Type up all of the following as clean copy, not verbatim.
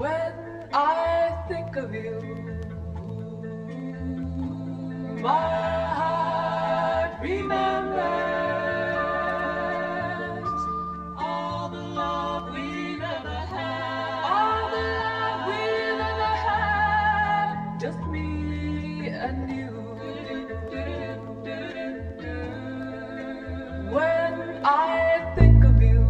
When I think of you, my heart remembers all the love we've ever had, all the love we've ever had, just me and you. When I think of you,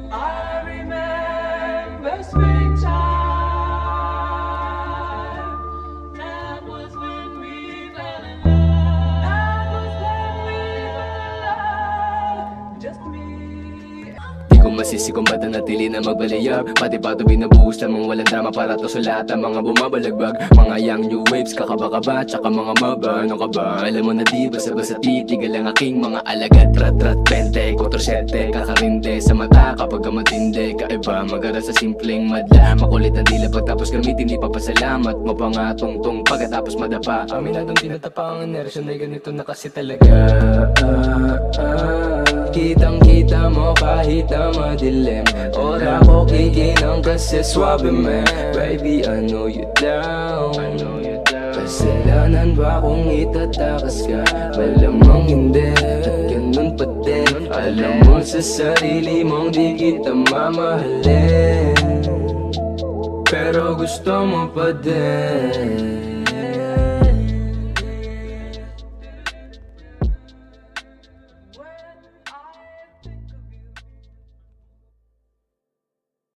I remember springtime. That was when we fell in love. That was when we fell in love. Just me. Di ko masisi kung ba't natili na magbalayag. Pati pa ito binubuhos lamang walang drama para to sa lahat ng mga bumabalagbag. Mga young new waves, kakaba-kaba, tsaka mga maba. Ano ka ba? Alam mo na di basta-basta titigal ang aking mga alagad. Rat-rat, 20, 4-7, kakarinde sa mata kapag matindi. Kaiba, magara sa simpleng madla. Makulit na dila pagtapos gamitin, di papasalamat mo pa nga tungtong pagkatapos madapa. Aminadong tinatapa ang inerasyon ay ganito na kasi talaga. Kitang-kita mo kahit na madilim. Ora ko kikinang kasi swabe man. Baby, I know you down. Kasalanan ba kung itatakas ka? Malamang hindi, at ganun pa din. Alam mo sa sarili mong di kita mamahalin, pero gusto mo pa din.